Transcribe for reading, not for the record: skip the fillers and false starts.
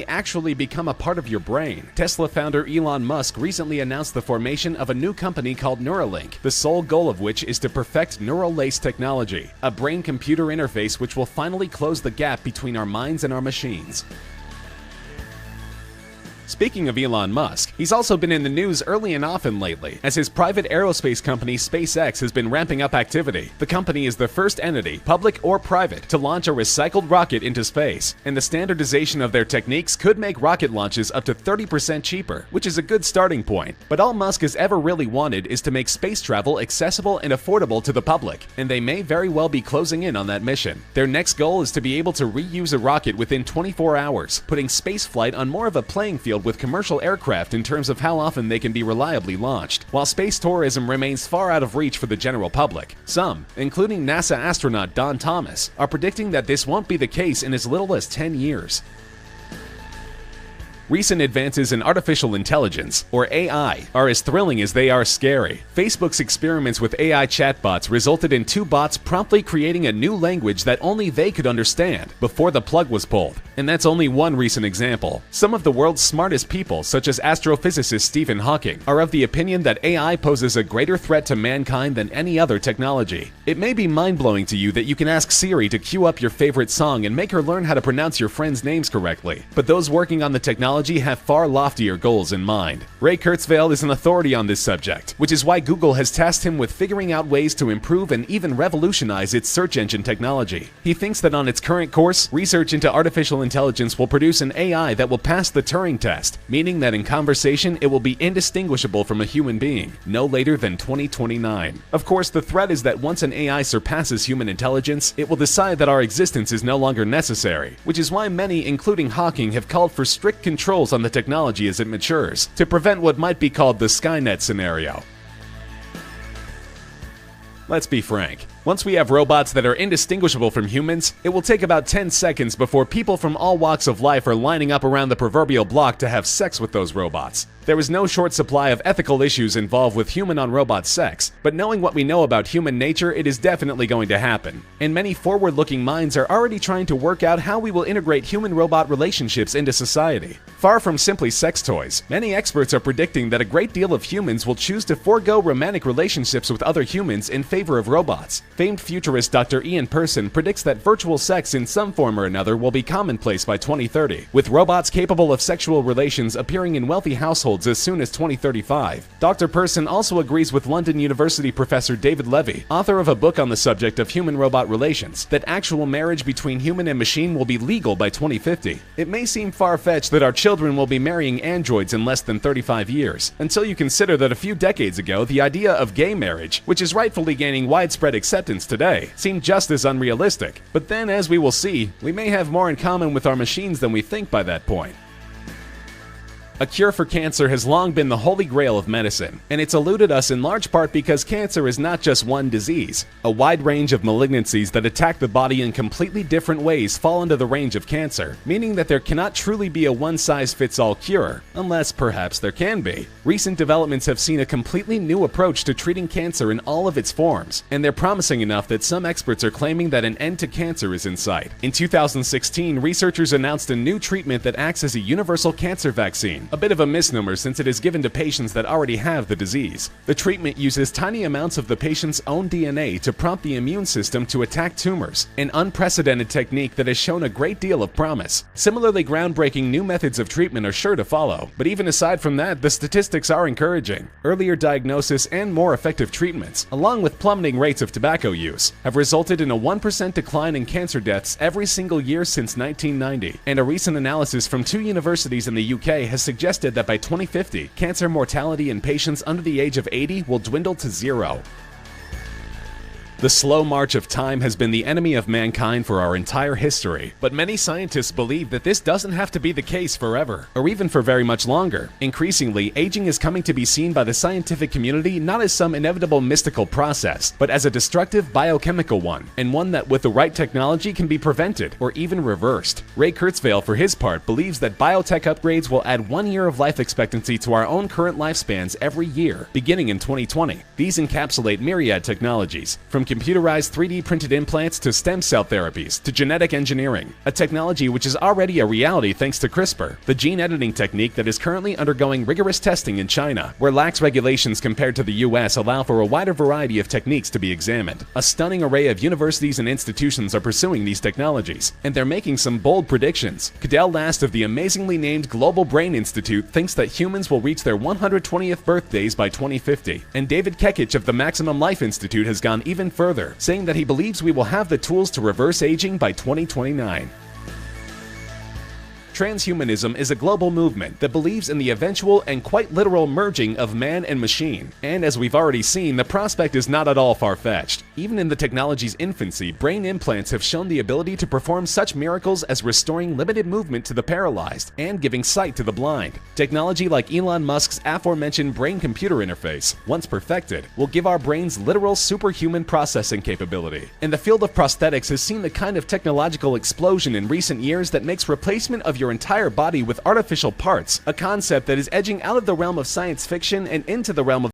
actually become a part of your brain. Tesla founder Elon Musk recently announced the formation of a new company called Neuralink, the sole goal of which is to perfect neural lace technology, a brain-computer interface which will finally close the gap between our minds and our machines. Speaking of Elon Musk, he's also been in the news early and often lately, as his private aerospace company SpaceX has been ramping up activity. The company is the first entity, public or private, to launch a recycled rocket into space, and the standardization of their techniques could make rocket launches up to 30% cheaper, which is a good starting point. But all Musk has ever really wanted is to make space travel accessible and affordable to the public, and they may very well be closing in on that mission. Their next goal is to be able to reuse a rocket within 24 hours, putting spaceflight on more of a playing field with commercial aircraft in terms of how often they can be reliably launched, while space tourism remains far out of reach for the general public. Some, including NASA astronaut Don Thomas, are predicting that this won't be the case in as little as 10 years. Recent advances in artificial intelligence, or AI, are as thrilling as they are scary. Facebook's experiments with AI chatbots resulted in two bots promptly creating a new language that only they could understand before the plug was pulled. And that's only one recent example. Some of the world's smartest people, such as astrophysicist Stephen Hawking, are of the opinion that AI poses a greater threat to mankind than any other technology. It may be mind-blowing to you that you can ask Siri to cue up your favorite song and make her learn how to pronounce your friends' names correctly, but those working on the technology have far loftier goals in mind. Ray Kurzweil is an authority on this subject, which is why Google has tasked him with figuring out ways to improve and even revolutionize its search engine technology. He thinks that on its current course, research into artificial intelligence will produce an AI that will pass the Turing test, meaning that in conversation it will be indistinguishable from a human being, no later than 2029. Of course, the threat is that once an AI surpasses human intelligence, it will decide that our existence is no longer necessary, which is why many, including Hawking, have called for strict controls on the technology as it matures, to prevent what might be called the Skynet scenario. Let's be frank. Once we have robots that are indistinguishable from humans, it will take about 10 seconds before people from all walks of life are lining up around the proverbial block to have sex with those robots. There is no short supply of ethical issues involved with human-on-robot sex, but knowing what we know about human nature, it is definitely going to happen. And many forward-looking minds are already trying to work out how we will integrate human-robot relationships into society. Far from simply sex toys, many experts are predicting that a great deal of humans will choose to forego romantic relationships with other humans in favor of robots. Famed futurist Dr. Ian Person predicts that virtual sex in some form or another will be commonplace by 2030, with robots capable of sexual relations appearing in wealthy households as soon as 2035. Dr. Person also agrees with London University professor David Levy, author of a book on the subject of human-robot relations, that actual marriage between human and machine will be legal by 2050. It may seem far-fetched that our children will be marrying androids in less than 35 years, until you consider that a few decades ago, the idea of gay marriage, which is rightfully gaining widespread acceptance today, seemed just as unrealistic. But then, as we will see, we may have more in common with our machines than we think by that point. A cure for cancer has long been the holy grail of medicine, and it's eluded us in large part because cancer is not just one disease. A wide range of malignancies that attack the body in completely different ways fall into the range of cancer, meaning that there cannot truly be a one-size-fits-all cure, unless perhaps there can be. Recent developments have seen a completely new approach to treating cancer in all of its forms, and they're promising enough that some experts are claiming that an end to cancer is in sight. In 2016, researchers announced a new treatment that acts as a universal cancer vaccine. A bit of a misnomer since it is given to patients that already have the disease. The treatment uses tiny amounts of the patient's own DNA to prompt the immune system to attack tumors, an unprecedented technique that has shown a great deal of promise. Similarly, groundbreaking new methods of treatment are sure to follow, but even aside from that, the statistics are encouraging. Earlier diagnosis and more effective treatments, along with plummeting rates of tobacco use, have resulted in a 1% decline in cancer deaths every single year since 1990, and a recent analysis from 2 universities in the UK has suggested that by 2050, cancer mortality in patients under the age of 80 will dwindle to 0. The slow march of time has been the enemy of mankind for our entire history, but many scientists believe that this doesn't have to be the case forever, or even for very much longer. Increasingly, aging is coming to be seen by the scientific community not as some inevitable mystical process, but as a destructive biochemical one, and one that with the right technology can be prevented or even reversed. Ray Kurzweil, for his part, believes that biotech upgrades will add 1 year of life expectancy to our own current lifespans every year, beginning in 2020. These encapsulate myriad technologies, from computerized 3D printed implants to stem cell therapies to genetic engineering, a technology which is already a reality thanks to CRISPR, the gene editing technique that is currently undergoing rigorous testing in China, where lax regulations compared to the US allow for a wider variety of techniques to be examined. A stunning array of universities and institutions are pursuing these technologies, and they're making some bold predictions. Cadell Last of the amazingly named Global Brain Institute thinks that humans will reach their 120th birthdays by 2050, and David Kekich of the Maximum Life Institute has gone even further, saying that he believes we will have the tools to reverse aging by 2029. Transhumanism is a global movement that believes in the eventual and quite literal merging of man and machine, and as we've already seen, the prospect is not at all far-fetched. Even in the technology's infancy, brain implants have shown the ability to perform such miracles as restoring limited movement to the paralyzed and giving sight to the blind. Technology like Elon Musk's aforementioned brain-computer interface, once perfected, will give our brains literal superhuman processing capability. And the field of prosthetics has seen the kind of technological explosion in recent years that makes replacement of your entire body with artificial parts a concept that is edging out of the realm of science fiction and into the realm of